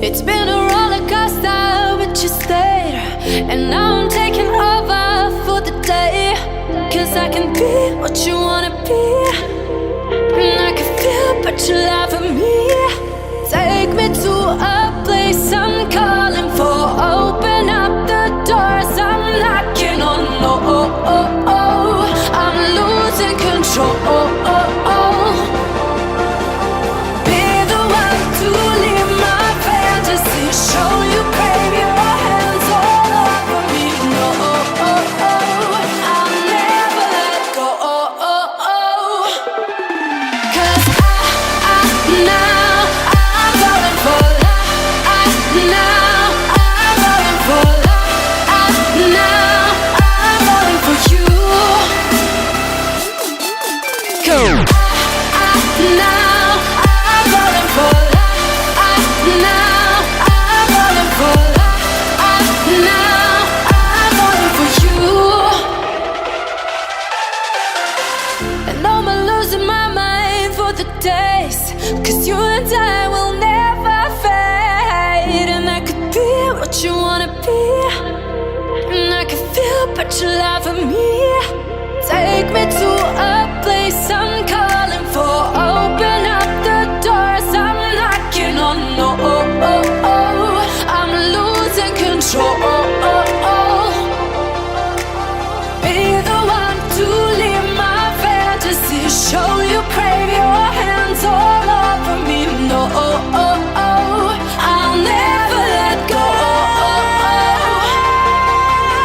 It's been a roller coaster, but you stayed. And now I'm taking over for the day. Cause I can be what you wanna be. And I can feel but you laugh at me. Take me to a place I'm calling for. Open up the doors I'm knocking on. I'm losing control. Be the one to leave my fantasy. Show you crave your hands all over me. No, I'll never let go. Cause now I'm falling for love. Now I'm falling for love. Now I'm falling for you. Go. Now I'm falling for love. Now I'm falling for love. Now I'm falling for you. And I'm losing my mind for the days. Cause you and I will never fade. And I could be what you wanna be. And I can feel but you laugh at me. Take me to a place I'm calling for. Open up the doors I'm knocking on. I'm losing control. Be the one to leave my fantasy. Show you crave your hands all over me. No, I'll never let go.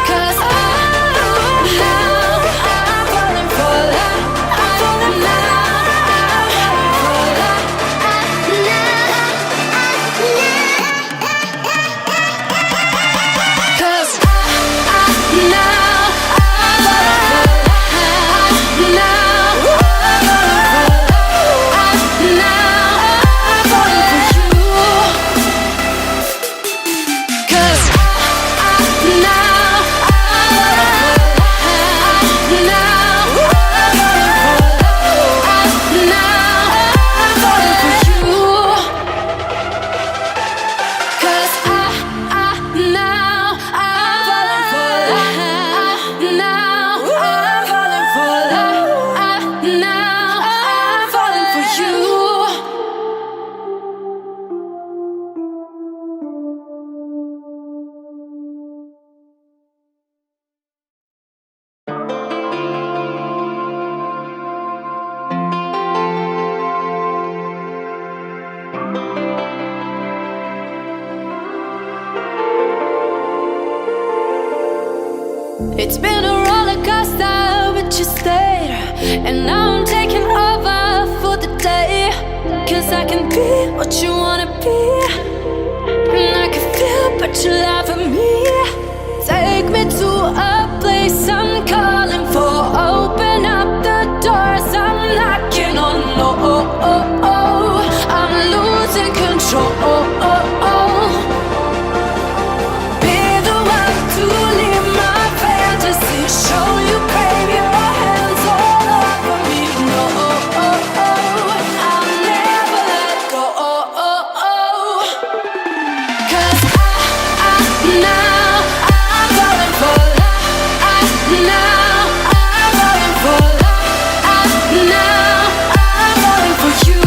Cause now I'm falling for love. I'm falling now. I'm falling for love. Cause now I'm falling for love. Now I'm falling for love. Now I'm falling for you. Cause now I'm falling for love. Now I'm falling for love. Now I'm falling for you. Cause now I'm falling for love. Now I'm falling for love. Now I'm falling for you. It's been a roller coaster, but you stayed. And now I'm taking over for the day. Cause I can be what you wanna be. And I can feel but you laugh at me. Take me to a place I'm calling for. Open up the doors I'm knocking on. I'm losing control. Be the one to leave my fantasy. Show you crave your hands all over me. No, I'll never let go. Cause now I'm falling for love. Now I'm falling for love. Now I'm falling for you.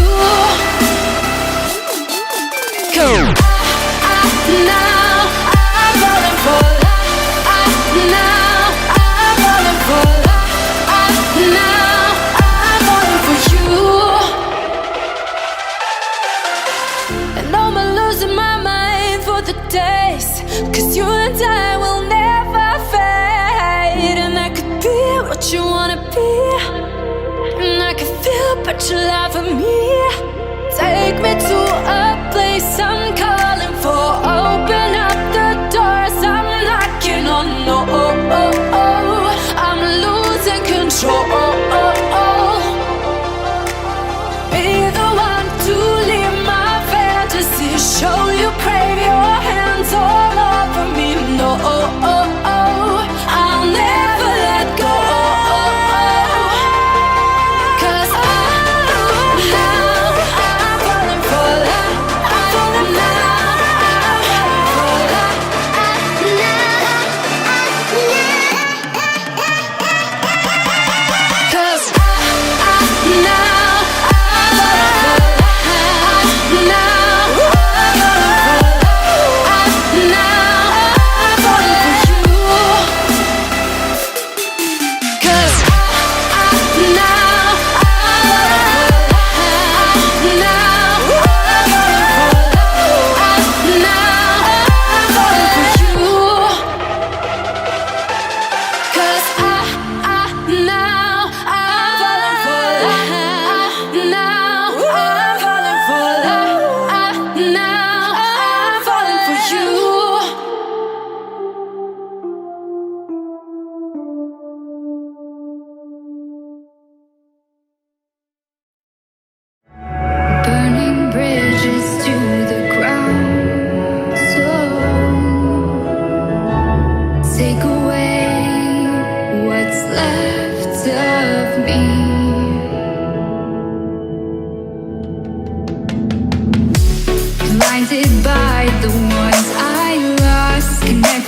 Go. Now I'm falling for love. Now I'm falling for love. Now I'm falling for you. And I'm losing my mind for the days. Cause you and I will never fade. And I could be what you wanna be. And I can feel but you laugh at me. Take me to a place I'm calling for. Open up the doors I'm knocking on. I'm losing control. Be the one to leave my fantasy. Show you crave your hands all over me. No, I'll never let go. Cause now I'm falling for love.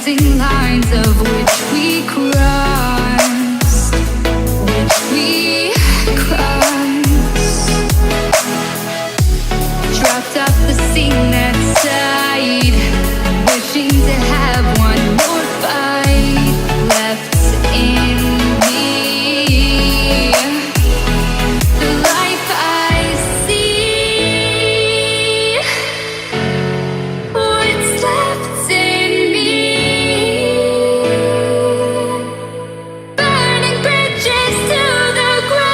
connecting lines of which we crossed, which we crossed. Dropped off the scene that side, wishing to have one more fight left in me. The life I see, what's left in me. Burning bridges to the ground.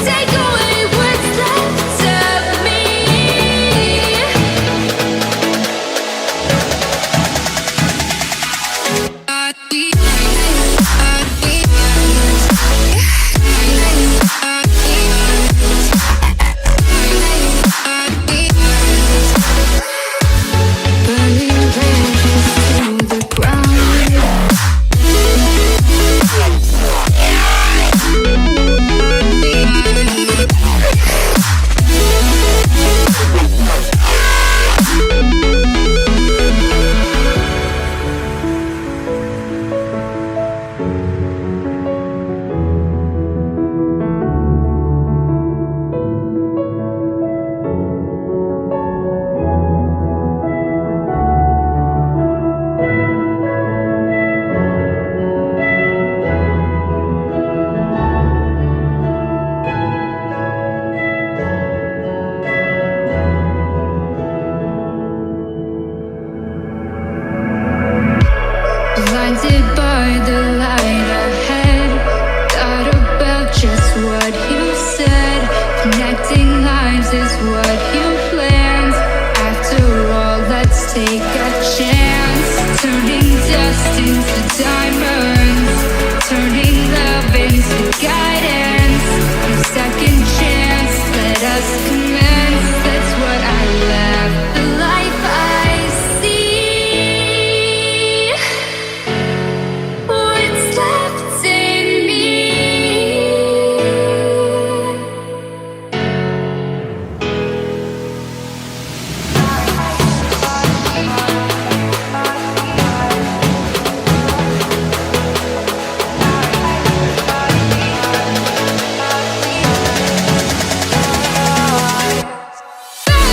Take away what's left of me. Burning bridges to the ground. Blinded by the light ahead, thought about just what you said. Connecting lives is what you planned. After all, let's take a chance. Turning dust into diamonds, turning love into guidance. A second chance, let us commence. That's what I left. The life I see, what's left in me.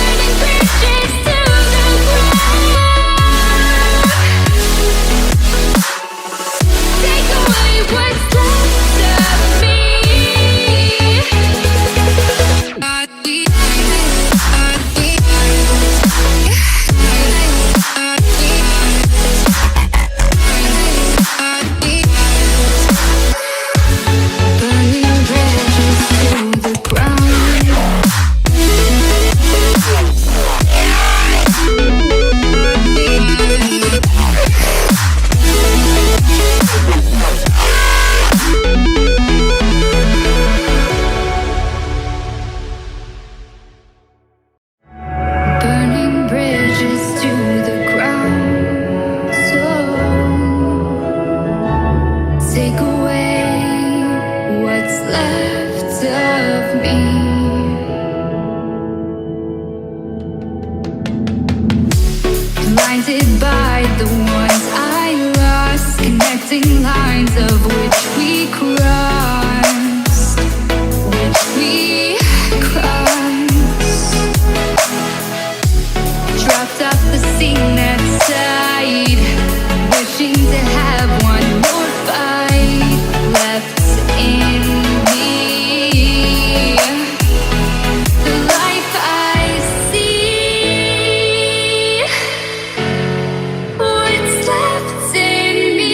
Burning bridges to the ground. Take away what's left of me. Burning bridges to the ground. Burning bridges to the ground. So take away what's left of me. Blinded by the ones I lost, connecting lines of which we crossed, which we crossed. Dropped off the scene that side, wishing to have one more fight left in me. The life I see, what's left in me.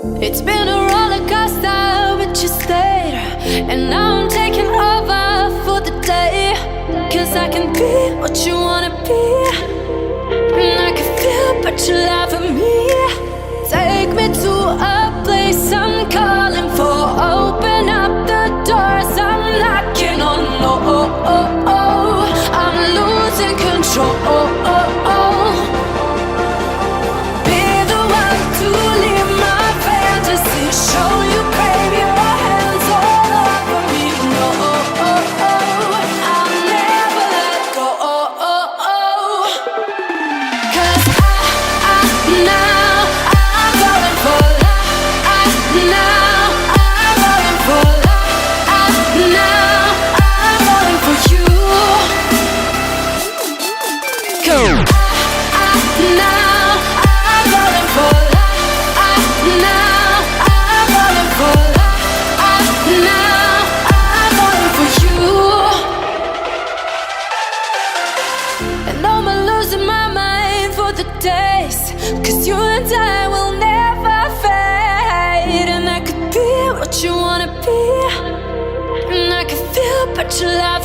It's been a roller coaster, but you stayed. And now I'm taking over for the day. Cause I can be what you wanna be. And I can feel but you laugh at me. Take me to a place I'm calling for. Open up the doors I'm knocking on. I'm losing control. Be the one to leave my fantasy. Show you crave your hands all over me. No, I'll never let go. Cause now I'm falling for love. Now I'm falling for love. Now I'm falling for you. Go. Now I'm falling for love. Now I'm falling for love. Now I'm falling for you. And I'm losing my mind for the days. Cause you and I will never fade. And I could be what you wanna be. And I can feel but you love